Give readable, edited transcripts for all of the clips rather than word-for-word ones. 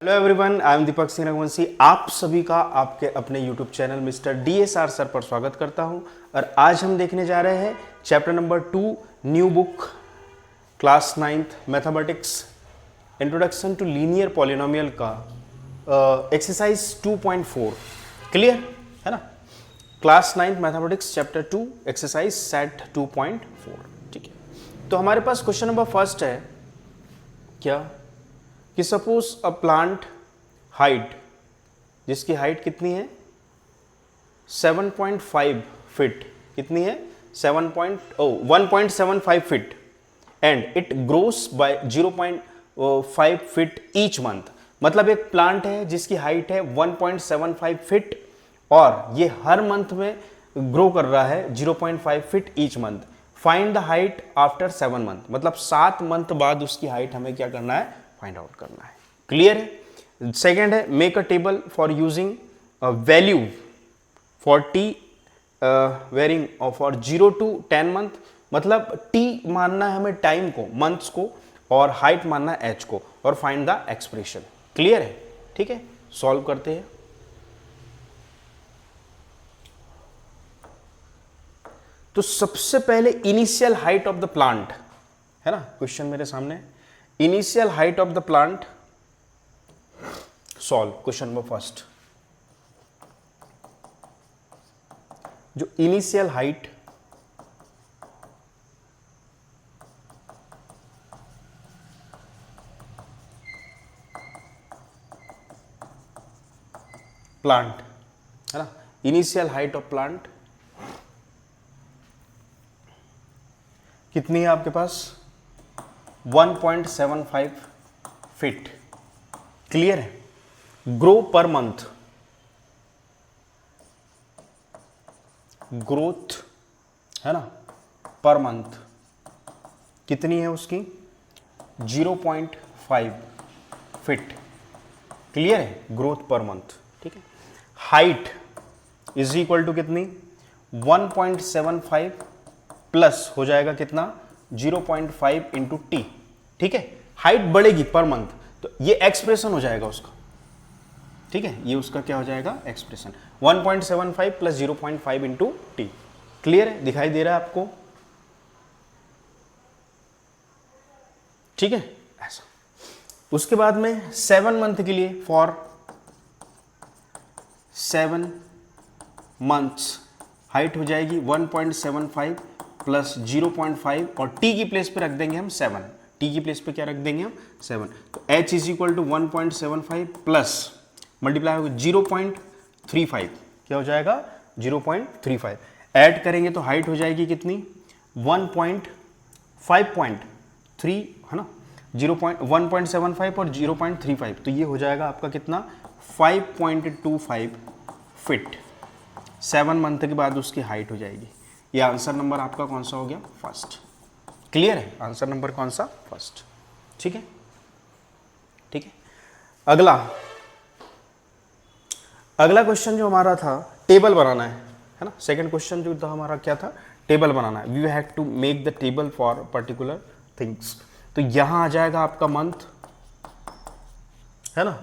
Hello everyone, I am Deepak Singh Raghuvanshi. आप सभी का आपके अपने YouTube channel mister DSR sir पर स्वागत करता हूं। और आज हम देखने जा रहे हैं chapter number 2 new book class 9th mathematics introduction to linear polynomial का एक्सरसाइज 2.4। क्लियर है ना? Class 9th mathematics chapter 2 exercise set 2.4। ठीक है, तो हमारे पास क्वेश्चन नंबर फर्स्ट है क्या कि सपोज अ प्लांट हाइट, जिसकी हाइट कितनी है 7.5 फीट, कितनी है 1.75 feet, and it grows by 0.5 feet each month. मतलब एक प्लांट है जिसकी हाइट है 1.75 फीट और ये हर मंथ में ग्रो कर रहा है 0.5 feet each month. Find the height after 7 month, मतलब 7 मंथ बाद उसकी हाइट हमें क्या करना है, फाइंड आउट करना है। क्लियर है? सेकेंड है make a table for using value for t varying for 0 to 10 month. मतलब टी मानना है हमें टाइम को, मंथ्स को, और हाइट मानना है एच को, और फाइंड द एक्सप्रेशन। क्लियर है? ठीक है, सॉल्व करते हैं। तो सबसे पहले initial height of the plant है ना, क्वेश्चन मेरे सामने। Initial height of the plant, solve question number first. जो इनिशियल हाइट प्लांट है ना, इनिशियल हाइट ऑफ प्लांट कितनी है आपके पास 1.75 फीट। क्लियर है? ग्रो पर मंथ, ग्रोथ है ना पर मंथ कितनी है उसकी 0.5 फीट। क्लियर है? Growth per month. ठीक है, हाइट इज इक्वल टू कितनी 1.75 प्लस हो जाएगा कितना 0.5 इंटू टी। ठीक है, हाइट बढ़ेगी पर मंथ, तो ये एक्सप्रेशन हो जाएगा उसका। ठीक है, ये उसका क्या हो जाएगा, expression 1.75 plus 0.5 into T. Clear है? दिखाई दे रहा है आपको? ठीक है, ऐसा। उसके बाद में 7 मंथ के लिए, फॉर 7 मंथ्स हाइट हो जाएगी 1.75 प्लस 0.5 और टी की प्लेस पे रख देंगे हम 7। टी की प्लेस पे क्या रख देंगे हम 7। तो h is equal to 1.75 plus multiply होगा 0.35, क्या हो जाएगा 0.35। ऐड करेंगे तो हाइट हो जाएगी कितनी 1.5.3 है ना, 1.75 और 0.35, तो ये हो जाएगा आपका कितना 5.25 फीट। 7 मंथ के बाद उसकी हाइट हो जाएगी। ये आंसर नंबर आपका कौन सा हो गया, फर्स्ट। क्लियर है? आंसर नंबर कौन सा, फर्स्ट। ठीक है, ठीक है। अगला क्वेश्चन जो हमारा था टेबल बनाना है ना। सेकंड क्वेश्चन जो था हमारा क्या था, टेबल बनाना है। We have to make the table for particular things. तो यहां आ जाएगा आपका मंथ है ना,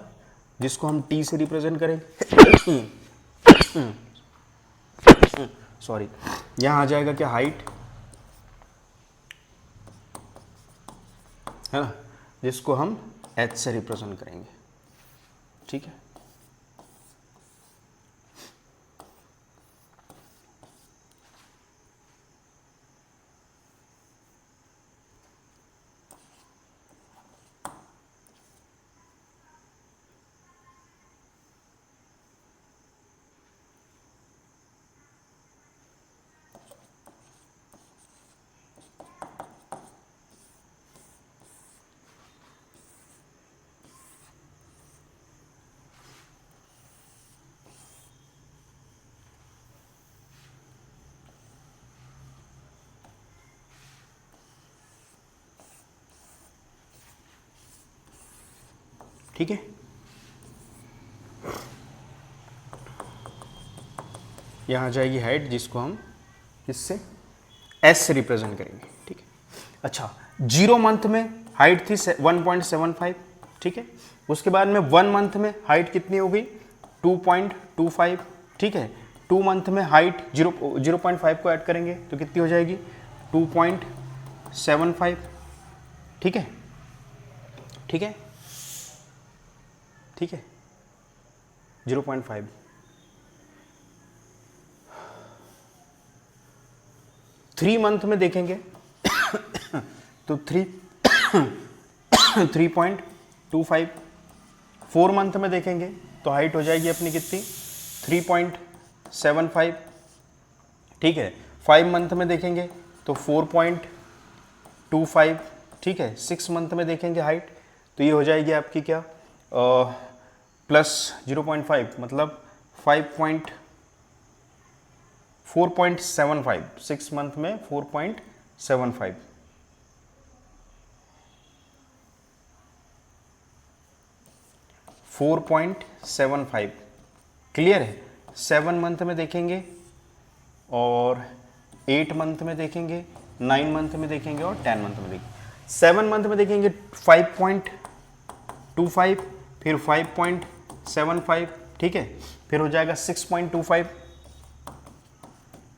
जिसको हम टी से रिप्रेजेंट करेंगे। सॉरी, यहां आ जाएगा क्या, हाइट है ना, जिसको हम एच से रिप्रेजेंट करेंगे। ठीक है, ठीक है। यहाँ आ जाएगी हाइट, जिसको हम इससे एस से रिप्रेजेंट करेंगे। ठीक है, अच्छा 0 मंथ में हाइट थी 1.75, ठीक है। उसके बाद में 1 मंथ में हाइट कितनी हो गई 2.25, ठीक है। 2 मंथ में हाइट 0.5 को ऐड करेंगे तो कितनी हो जाएगी 2.75, ठीक है, ठीक है, ठीक है, 0.5। थ्री मंथ में देखेंगे तो 3.25। 4 मंथ में देखेंगे तो हाइट हो जाएगी अपनी कितनी 3.75, ठीक है। 5 मंथ में देखेंगे तो 4.25, ठीक है। 6 मंथ में देखेंगे हाइट तो ये हो जाएगी आपकी क्या प्लस 0.5 मतलब 4.75। 6 मंथ में 4.75, 4.75 क्लियर है। 7 मंथ में देखेंगे और 8 मंथ में देखेंगे, 9 मंथ में देखेंगे और 10 मंथ में देखेंगे। 7 मंथ में देखेंगे 5.25, फिर 5.75, ठीक है, फिर हो जाएगा 6.25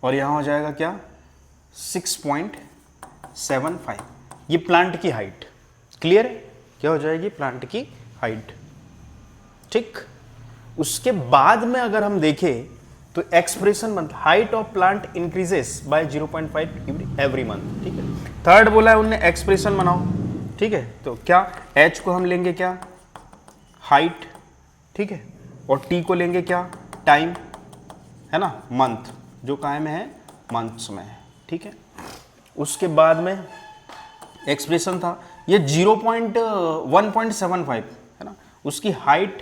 और यहाँ हो जाएगा क्या 6.75। ये प्लांट की हाइट क्लियर है, क्या हो जाएगी प्लांट की हाइट, ठीक। उसके बाद में अगर हम देखें तो expression month height of plant increases by 0.5 every month, ठीक है। थर्ड बोला है उनने एक्सप्रेशन बनाओ, ठीक है। तो क्या एच को हम लेंगे क्या हाइट, ठीक है, और टी को लेंगे क्या टाइम, है ना, मंथ, जो काय में है मंथ्स में है, ठीक है। उसके बाद में एक्सप्रेशन था ये 1.75 है ना, उसकी हाइट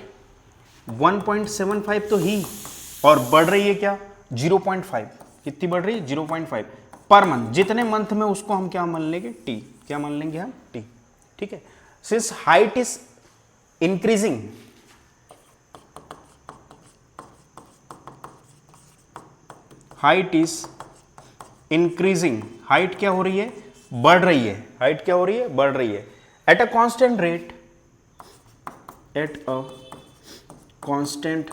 1.75 तो ही और बढ़ रही है क्या 0.5, कितनी बढ़ रही है 0.5 पर मंथ। जितने मंथ में उसको हम क्या मान लेंगे टी, क्या मान लेंगे हम टी, ठीक है। Since height is increasing, height is increasing, height क्या हो रही है बढ़ रही है, हाइट क्या हो रही है बढ़ रही है at a constant rate, at a constant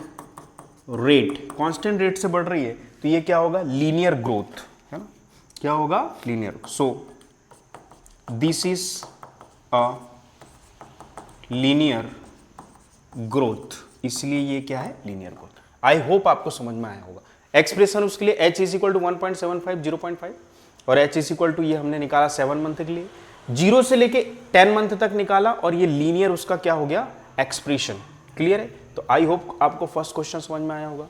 rate, constant rate से बढ़ रही है तो ये क्या होगा लीनियर ग्रोथ, है ना, क्या होगा linear. So this is a linear growth, इसलिए ये क्या है लीनियर ग्रोथ। आई होप आपको समझ में आया होगा। एक्सप्रेशन उसके लिए h इज इक्वल टू 1.75 0.5 और h इज इक्वल टू ये हमने निकाला 7 मंथ के लिए, 0 से लेके 10 मंथ तक निकाला और ये लीनियर उसका क्या हो गया एक्सप्रेशन, क्लियर है। तो आई होप आपको फर्स्ट क्वेश्चन समझ में आया होगा।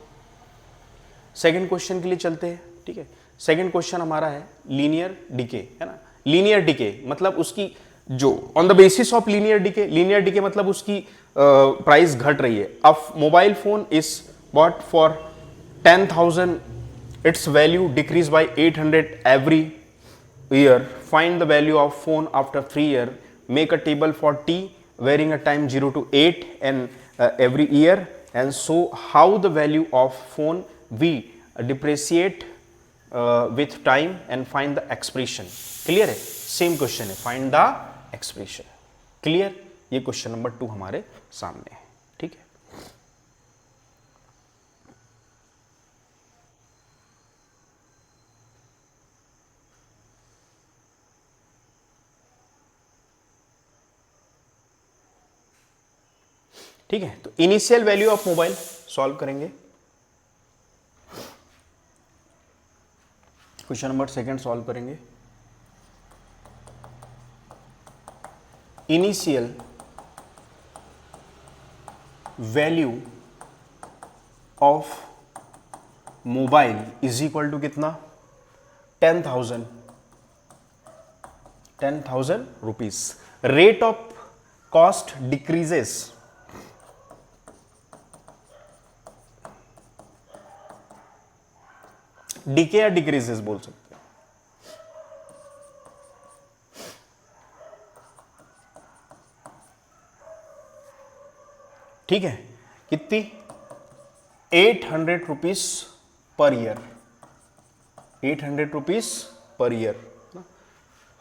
सेकंड क्वेश्चन के लिए चलते हैं, ठीक है। सेकंड क्वेश्चन हमारा है लीनियर डिके, है ना। लीनियर डिके मतलब उसकी जो on the basis of linear decay, linear decay मतलब उसकी प्राइस घट रही है। अब mobile phone is bought for 10,000, its value decreased by 800 every year. Find the value of phone after 3 years. Make a table for t varying a time 0 to 8 and every year, and show how the value of phone v depreciate with time and find the expression. Clear है, same question है, find the expression. Clear, ये question number 2 हमारे सामने है, ठीक है। ठीक है, तो initial value of mobile solve करेंगे। क्वेश्चन नंबर सेकंड सॉल्व करेंगे। Initial value of mobile is equal to कितना 10,000 rupees. Rate of cost decreases, डीके या डिक्रीजेस बोल सकते हैं, ठीक है। कितनी 800 rupees per year, 800 rupees per year.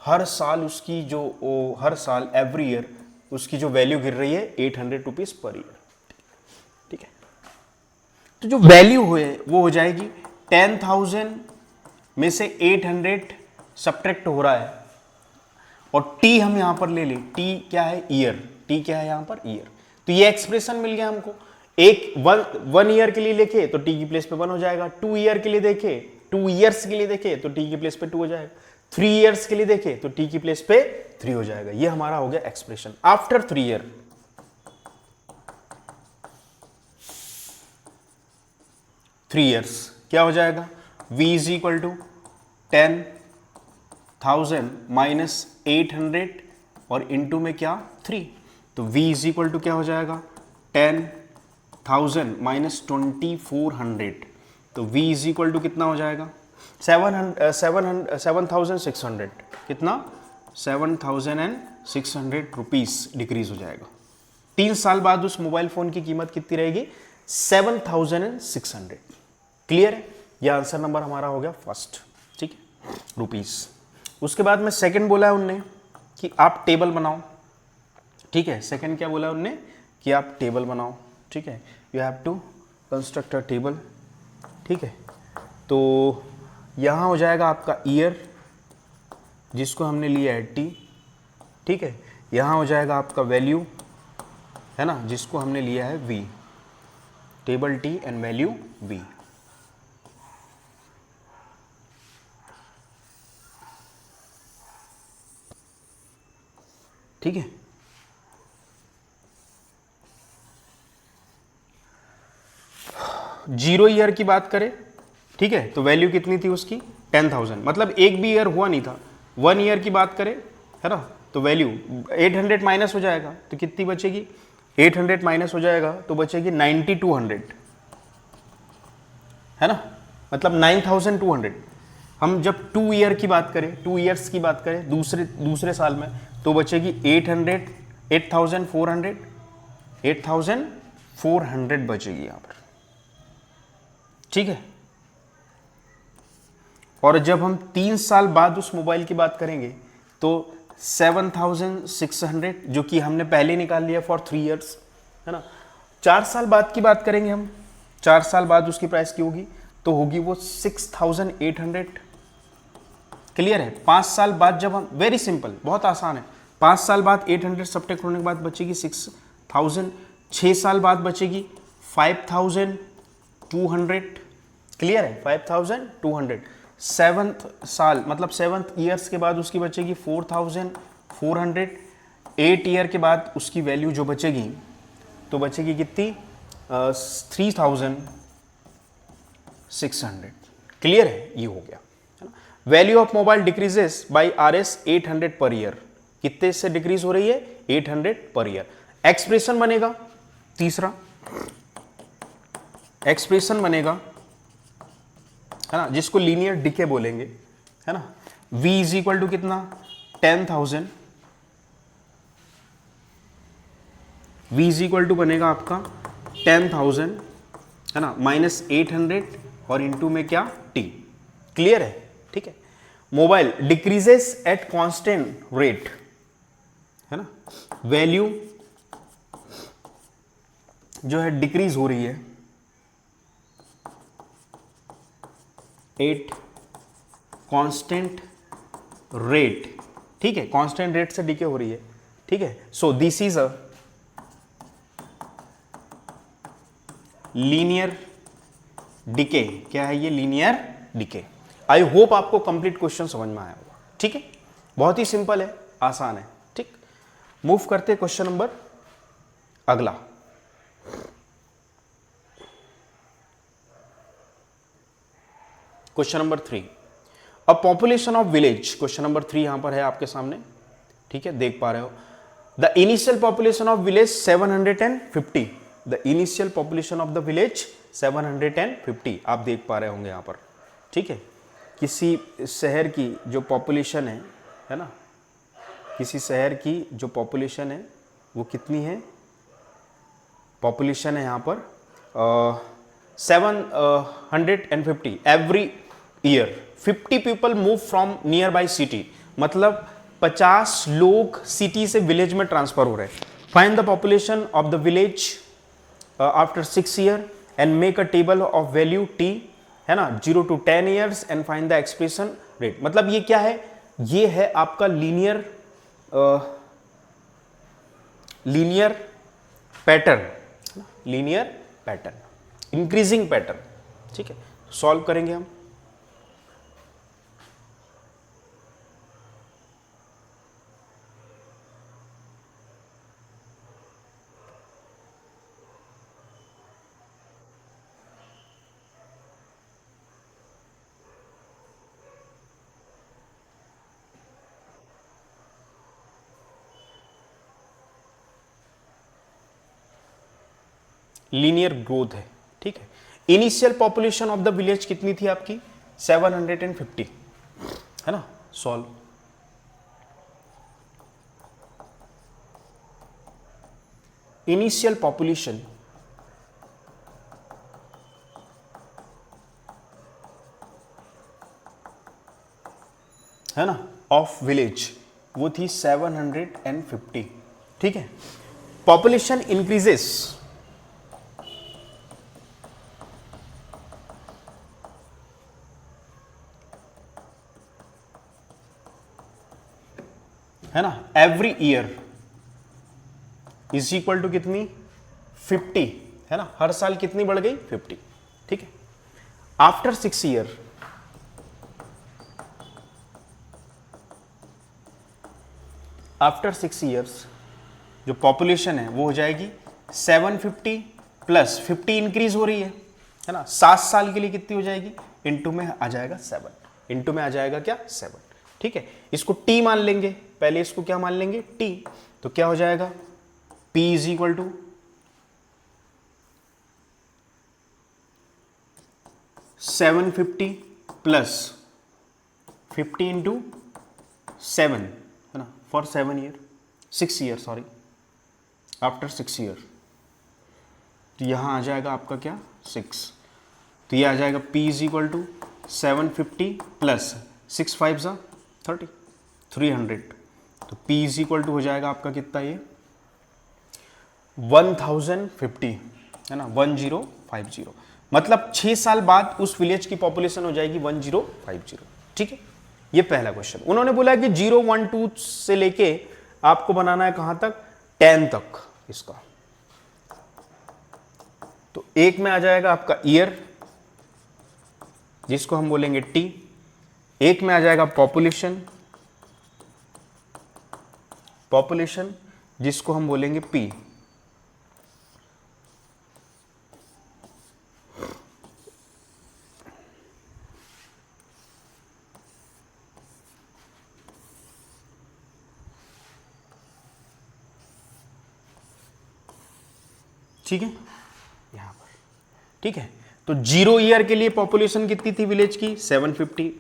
हर साल उसकी जो हर साल एवरी ईयर उसकी जो वैल्यू गिर रही है 800 रुपीज पर ईयर। ठीक है, तो जो वैल्यू है वो हो जाएगी 10,000 में से 800 सब्ट्रैक्ट हो रहा है, और टी हम यहां पर ले लें, टी क्या है, ईयर, टी क्या है यहां पर, ईयर। तो ये एक्सप्रेशन मिल गया हमको। एक वन ईयर के लिए लिखे तो टी की प्लेस पे 1 हो जाएगा, 2 ईयर के लिए देखे, 2 ईयर्स के लिए देखे तो टी की प्लेस पे 2 हो जाएगा, 3 ईयर्स के लिए देखे तो टी की प्लेस पे 3 हो जाएगा। ये हमारा हो गया एक्सप्रेशन। आफ्टर 3 ईयर, क्या हो जाएगा, v is equal to 10,000 minus 800 और इंटू में क्या 3, तो v इज इक्वल टू क्या हो जाएगा 10,000 माइनस 2400, तो v इज इक्वल टू कितना हो जाएगा 7,600, कितना 7,600 रुपीस डिक्रीज हो जाएगा। 3 साल बाद उस मोबाइल फोन की कीमत कितनी रहेगी 7,600। क्लियर है, यह आंसर नंबर हमारा हो गया फर्स्ट। ठीक है, रुपीस। उसके बाद में सेकंड बोला है उनने कि आप टेबल बनाओ। ठीक है, सेकंड क्या बोला उनने कि आप टेबल बनाओ। ठीक है, you have to construct a table. ठीक है, तो यहाँ हो जाएगा आपका ईयर जिसको हमने लिया है टी। ठीक है, यहाँ हो जाएगा आपका वैल्यू है ना, जिसको हमने लिया है V, table t and value V. ठीक है, जीरो ईयर की बात करें, ठीक है, तो वैल्यू कितनी थी उसकी 10,000, मतलब एक भी ईयर हुआ नहीं था। 1 ईयर की बात करें है ना, तो वैल्यू 800 माइनस हो जाएगा तो कितनी बचेगी 800 माइनस हो जाएगा तो बचेगी 9200 है ना, मतलब 9200। हम जब 2 ईयर की बात करें, 2 ईयर्स की बात करें दूसरे साल में, तो बचेगी 8,400 बचेगी यहां पर। ठीक है, और जब हम 3 साल बाद उस मोबाइल की बात करेंगे तो 7,600 जो कि हमने पहले निकाल लिया फॉर 3 ईयर्स है ना। 4 साल बाद की बात करेंगे हम, 4 साल बाद उसकी प्राइस की होगी तो होगी वो 6,800। क्लियर है, 5 साल बाद जब हम, वेरी सिंपल, बहुत आसान है, 5 साल बाद 800 सब्ट्रैक्ट होने के बाद बचेगी 6,000, 6 साल बाद बचेगी 5,200। क्लियर है, 5,200। 7th साल मतलब 7th ईयर्स के बाद उसकी बचेगी 4,400। 8 ईयर के बाद उसकी वैल्यू जो बचेगी तो बचेगी कितनी 3,600। क्लियर है, ये हो गया। Value of mobile decreases by RS 800 per year, कितने से डिक्रीज हो रही है 800 पर ईयर। एक्सप्रेशन बनेगा, तीसरा एक्सप्रेशन बनेगा है ना, जिसको लीनियर डिके बोलेंगे है ना। v इज इक्वल टू कितना 10,000, v इज इक्वल टू बनेगा आपका 10,000 है ना, माइनस 800 और इंटू में क्या t। क्लियर है, ठीक है। Mobile decreases at constant rate है ना, वैल्यू जो है डिक्रीज हो रही है एट कांस्टेंट रेट। ठीक है, कांस्टेंट रेट से डिके हो रही है। ठीक है, so this is a linear decay. क्या है ये, लीनियर डिके। आई होप आपको कंप्लीट क्वेश्चन समझ में आया होगा। ठीक है, बहुत ही सिंपल है, आसान है। ठीक, मूव करते क्वेश्चन नंबर अगला। Question number 3, a population of village. Question number 3 यहां पर है आपके सामने। ठीक है, देख पा रहे हो। The initial population of village 750। The initial population of the village 750 आप देख पा रहे होंगे यहां पर। ठीक है, किसी शहर की जो पॉपुलेशन है ना, किसी शहर की जो पॉपुलेशन है वो कितनी है, पॉपुलेशन है यहां पर 750 every year 50 people move from near by city. मतलब 50 लोग सिटी से विलेज में ट्रांसफर हो रहे हैं। Find the population of the village after 6 year and make a table of value T, है ना, 0 to 10 years and find the expression rate. मतलब ये क्या है, ये है आपका linear pattern, linear pattern, increasing pattern. ठीक है, सॉल्व करेंगे हम। लीनियर ग्रोथ है। ठीक है, initial population of the village कितनी थी आपकी, 750, है ना। सॉल्व। इनिशियल पॉपुलेशन है ना ऑफ विलेज वो थी 750। ठीक है, पॉपुलेशन इंक्रीजेस, है ना, every year is equal to कितनी, 50, है ना, हर साल कितनी बढ़ गई, 50। ठीक है, आफ्टर 6 ईयर, आफ्टर 6 ईयर्स जो पॉपुलेशन है वो हो जाएगी 750 प्लस 50 इंक्रीज हो रही है ना, 7 साल के लिए कितनी हो जाएगी, इनटू में आ जाएगा 7, इनटू में आ जाएगा क्या, 7। ठीक है, इसको टी मान लेंगे, पहले इसको क्या मान लेंगे, टी। तो क्या हो जाएगा, P is equal to 750 plus 50 into 7, है ना, for 7 year, 6 year, sorry, after 6 year. तो यहां आ जाएगा आपका क्या, 6। तो ये आ जाएगा P is equal to 750 plus 6 5 जा 30, 300। तो P इज इक्वल टू हो जाएगा आपका कितना, ये 1050, है ना, 1050। मतलब 6 साल बाद उस विलेज की पॉपुलेशन हो जाएगी 1050। ठीक है, ये पहला क्वेश्चन। उन्होंने बोला कि 0 1 2 से लेके आपको बनाना है कहां तक, 10 तक इसका। तो एक में आ जाएगा आपका ईयर, जिसको हम बोलेंगे टी, एक में आ जाएगा पॉपुलेशन, पॉपुलेशन जिसको हम बोलेंगे पी। ठीक है, यहां पर। ठीक है, तो 0 ईयर के लिए पॉपुलेशन कितनी थी विलेज की, 750।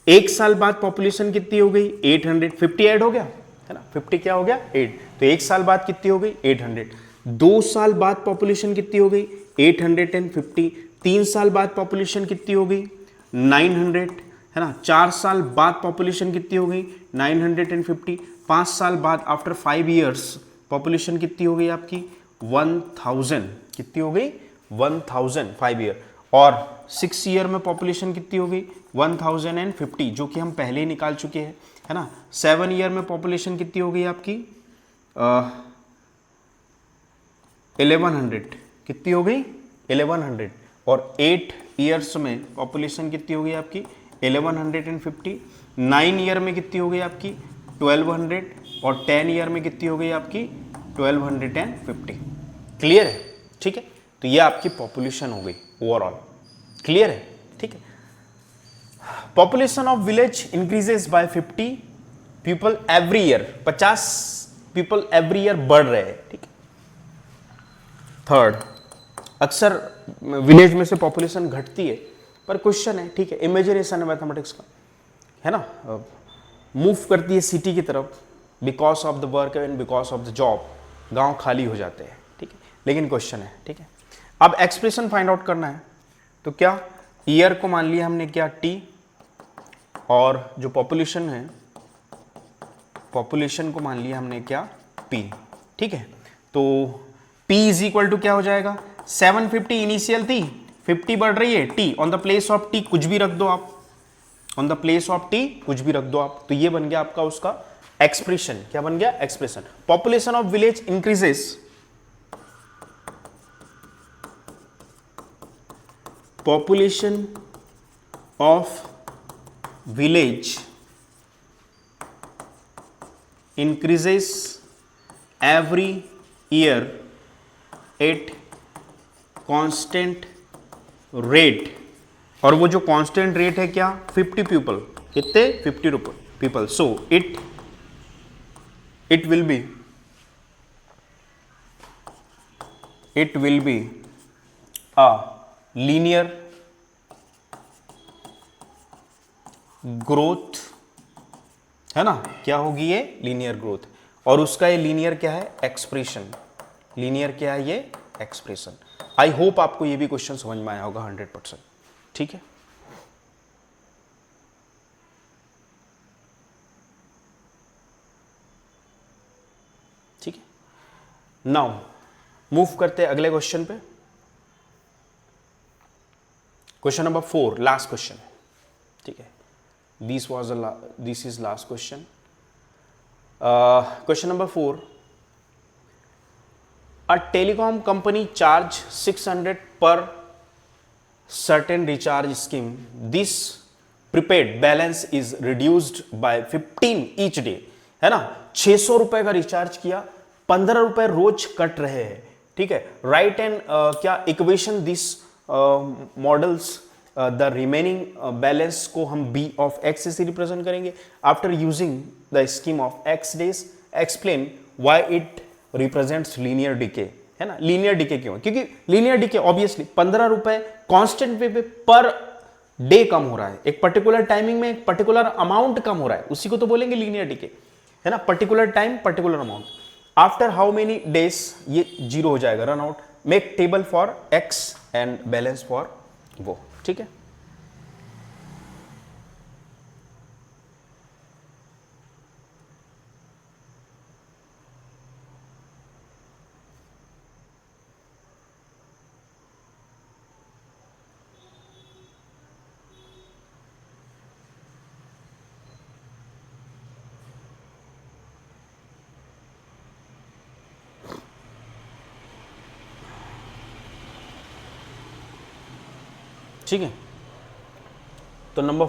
एक साल बाद पॉपुलेशन कितनी हो गई, 850 ऐड हो गया, है ना, 50 क्या हो गया, 8। तो एक साल बाद कितनी हो गई, 800। 2 साल बाद पॉपुलेशन कितनी हो गई, 850। 3 साल बाद पॉपुलेशन कितनी हो गई, 900, है ना। 4 साल बाद पॉपुलेशन कितनी हो गई, 950। 5 साल बाद आफ्टर 5 ईयर्स पॉपुलेशन कितनी हो गई आपकी, 1000। कितनी हो गई, 1000, 5 ईयर। और 6 ईयर में पॉपुलेशन कितनी हो गई, 1050, जो कि हम पहले ही निकाल चुके हैं, है ना। 7 ईयर में पॉपुलेशन कितनी हो गई आपकी, 1100। कितनी हो गई, 1100। और 8 ईयर्स में पॉपुलेशन कितनी हो गई आपकी, 1150। 9 ईयर में कितनी हो गई आपकी, 1200। और 10 ईयर में कितनी हो गई आपकी, 1250। क्लियर है, ठीक है। तो ये आपकी पॉपुलेशन हो गई ओवरऑल, क्लियर है, ठीक है। Population of village increases by 50 people every year, 50 people every year बढ़ रहे हैं, ठीक है। थर्ड, अक्सर विलेज में से पॉपुलेशन घटती है, पर क्वेश्चन है, ठीक है, इमेजिनेशन है मैथमेटिक्स का, है ना, मूव करती है सिटी की तरफ because of the work and because of the job, गांव खाली हो जाते हैं, ठीक है। लेकिन क्वेश्चन है, ठीक है, अब एक्सप्रेशन फाइंड आउट करना है। तो क्या, ईयर को मान लिया हमने क्या, टी, और जो पॉपुलेशन है पॉपुलेशन को मान लिया हमने क्या, P, ठीक है। तो P इज इक्वल टू क्या हो जाएगा, 750 इनिशियल थी, 50 बढ़ रही है, T on the place of T कुछ भी रख दो आप, on the place of T कुछ भी रख दो आप, तो ये बन गया आपका उसका एक्सप्रेशन। क्या बन गया, expression. Population of village increases, population of village increases every year at constant rate, और वो जो constant rate है क्या, 50 people, कितने, 50 people, so it will be a linear growth, है ना, क्या होगी ये, लीनियर ग्रोथ, और उसका ये लीनियर क्या है, एक्सप्रेशन, लीनियर क्या है ये, एक्सप्रेशन। आई होप आपको ये भी क्वेश्चन समझ में आया होगा 100%, ठीक है। ठीक है, नाउ मूव करते हैं अगले क्वेश्चन पे, क्वेश्चन नंबर 4, लास्ट क्वेश्चन, ठीक है। This is last question. Question number 4. A telecom company charge 600 per certain recharge scheme. This prepaid balance is reduced by 15 each day. है ना, 600 रुपए का रिचार्ज किया, 15 रुपए रोज कट रहे हैं, ठीक है। राइट एंड क्या equation this models the remaining balance को हम b ऑफ x से रिप्रेजेंट करेंगे। After using the scheme of x days explain why it represents linear decay, है ना। लीनियर डिके क्यों, क्योंकि लीनियर डिके ऑब्वियसली 15 रुपए कांस्टेंट वे पे पर डे कम हो रहा है, एक पर्टिकुलर टाइमिंग में एक पर्टिकुलर अमाउंट कम हो रहा है, उसी को तो बोलेंगे लीनियर डिके, है ना। Particular time particular amount, after how many days ये जीरो हो जाएगा, run out, make table for x and balance for वो, ठीक है। ठीक है, तो नंबर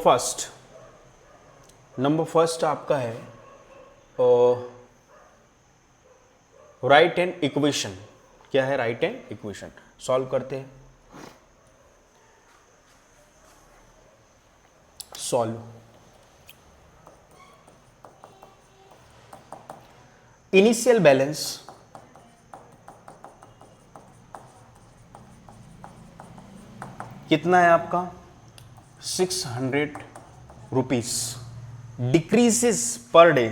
फर्स्ट आपका है राइट एंड इक्वेशन। क्या है, राइट एंड इक्वेशन, सॉल्व करते हैं। सॉल्व, इनिशियल बैलेंस कितना है आपका, 600 rupees, decreases per day,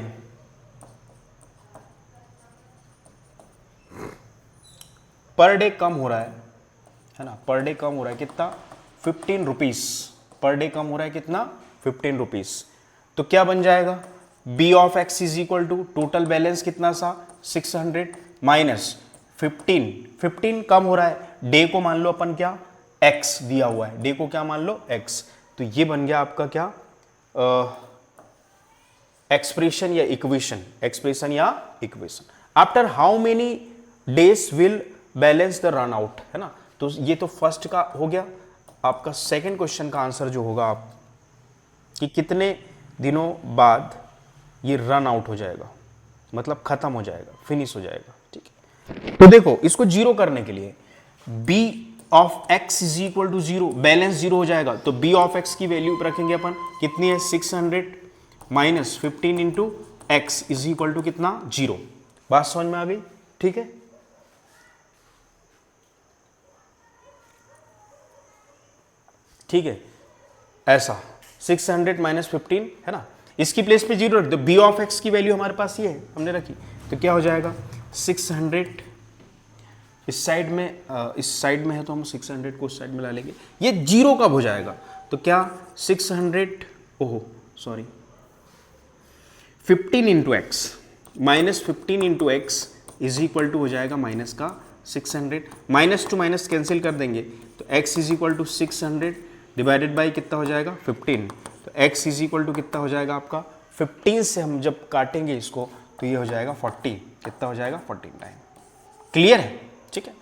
per day कम हो रहा है ना, पर डे कम हो रहा है कितना, 15 रुपीज, पर डे कम हो रहा है कितना, 15 रुपीज। तो क्या बन जाएगा, b of x is equal to total balance कितना सा, 600 माइनस 15 कम हो रहा है, डे को मान लो अपन क्या, x दिया हुआ है, डे को क्या मान लो, x, तो ये बन गया आपका क्या, एक्सप्रेशन या इक्वेशन, एक्सप्रेशन या equation. After how many days will balance the run out, है ना। तो ये तो फर्स्ट का हो गया। आपका सेकंड क्वेश्चन का आंसर जो होगा आप, कि कितने दिनों बाद ये रन आउट हो जाएगा, मतलब खत्म हो जाएगा, फिनिश हो जाएगा, ठीक है। तो देखो, इसको जीरो करने के लिए b of x is equal to 0, balance 0 हो जाएगा, तो b ऑफ x की वैल्यू रखेंगे अपन, कितनी है, 600 minus 15 into x is equal to कितना, 0। बात समझ में आ गई, ठीक है। ठीक है, ऐसा 600 माइनस 15, है ना, इसकी प्लेस पे 0 रख दो, b ऑफ x की वैल्यू हमारे पास ये है, हमने रखी, तो क्या हो जाएगा, 600 इस साइड में है तो हम 600 को उस साइड में ला लेंगे, ये 0 कब हो जाएगा, तो क्या 600, ओहो sorry, 15 into x, -15 into x is equal to हो जाएगा माइनस का 600, माइनस टू माइनस कैंसिल कर देंगे तो x is equal to 600 divided by कितना हो जाएगा 15, तो x इज इक्वल टू कितना हो जाएगा आपका 15 से हम जब काटेंगे इसको तो ये हो जाएगा 40, कितना हो जाएगा 14 टाइम। क्लियर है? ठीक है,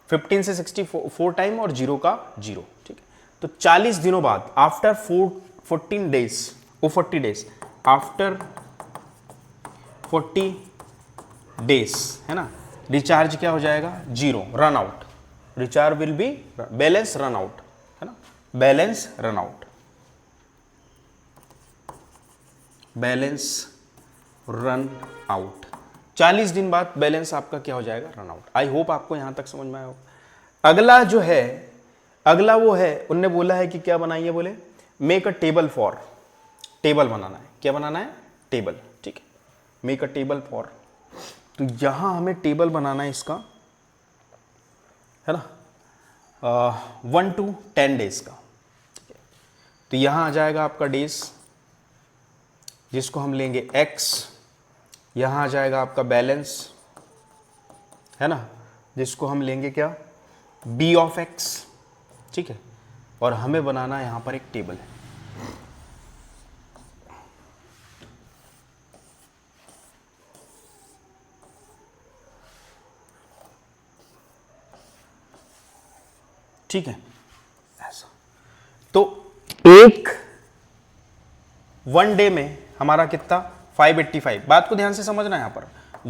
15 से 64 टाइम और 0 का 0। ठीक है, तो 40 दिनों बाद after 14 days, 40 days, after 40 days, है ना, रिचार्ज क्या हो जाएगा 0, run out, recharge will be balance run out, है ना, balance run out, balance run out. 40 दिन बाद बैलेंस आपका क्या हो जाएगा रन आउट। आई होप आपको यहां तक समझ में आया होगा। अगला जो है, अगला वो है, उनने बोला है कि क्या बनाइए, बोले make a table for, table बनाना है, क्या बनाना है टेबल। ठीक है, मेक अ टेबल फॉर, तो यहां हमें टेबल बनाना है इसका, है ना, 1 to 10 डेज का। तो यहां आ जाएगा आपका डेज, जिसको हम लेंगे x, यहां आ जाएगा आपका बैलेंस, है ना, जिसको हम लेंगे क्या b ऑफ x। ठीक है, और हमें बनाना यहां पर एक टेबल है। ठीक है, ऐसा तो एक 1 डे में हमारा कितना 585। बात को ध्यान से समझना है, यहां पर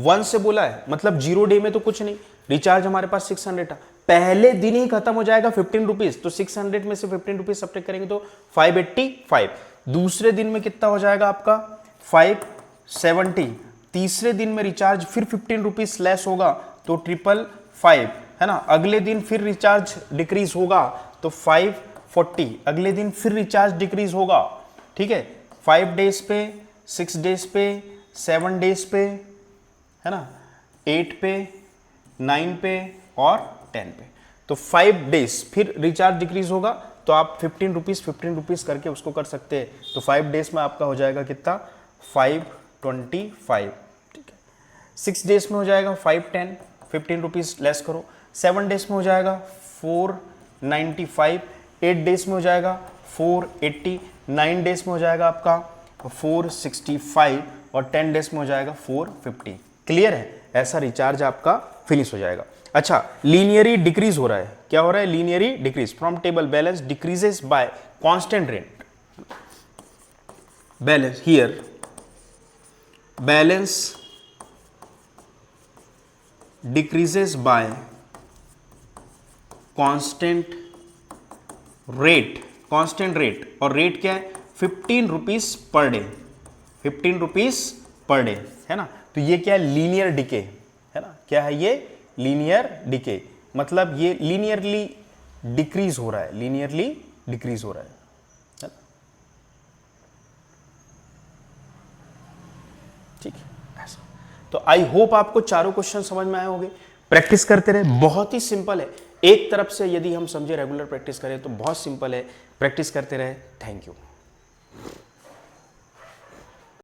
1 से बोला है मतलब 0 डे में तो कुछ नहीं, रिचार्ज हमारे पास 600 था, पहले दिन ही खत्म हो जाएगा 15 रुपीज, तो 600 में से 15 रुपीज सब्ट्रैक्ट करेंगे तो 585। दूसरे दिन में कितना हो जाएगा आपका 570, तीसरे दिन में रिचार्ज फिर 15 रुपीज लेस होगा तो 555, है ना, अगले दिन फिर रिचार्ज डिक्रीज होगा तो 540, अगले दिन फिर रिचार्ज डिक्रीज होगा। ठीक है, 5 डेज पे, 6 डेज पे, 7 डेज पे, है ना, 8 पे, 9 पे और 10 पे, तो 5 डेज फिर रिचार्ज डिक्रीज होगा, तो आप 15 रुपीज करके उसको कर सकते हैं। तो 5 डेज में आपका हो जाएगा कितना 525। ठीक है, 6 डेज में हो जाएगा 510, 15 रुपीज लेस करो, 7 डेज में हो जाएगा 495, 8 डेज में हो जाएगा 480, 9 डेज में हो जाएगा आपका 465 और 10 डेज में हो जाएगा 450। क्लियर है? ऐसा रिचार्ज आपका फिनिश हो जाएगा। अच्छा, लीनियरी डिक्रीज हो रहा है, क्या हो रहा है linearly decrease, from table balance decreases by constant rate, balance here, balance decreases by constant rate, constant rate, और रेट क्या है 15 rupees per day, 15 rupees per day, है ना, तो ये क्या है लीनियर डिके, है ना, क्या है ये लीनियर डिके, मतलब ये लीनियरली डिक्रीज हो रहा है, लीनियरली डिक्रीज हो रहा है ना? ठीक है, ऐसा। तो आई होप आपको चारों क्वेश्चन समझ में आए होंगे। प्रैक्टिस करते रहे, बहुत ही सिंपल है, एक तरफ से यदि हम समझे रेगुलर प्रैक्टिस करें तो बहुत सिंपल है, प्रैक्टिस करते रहे। Thank you.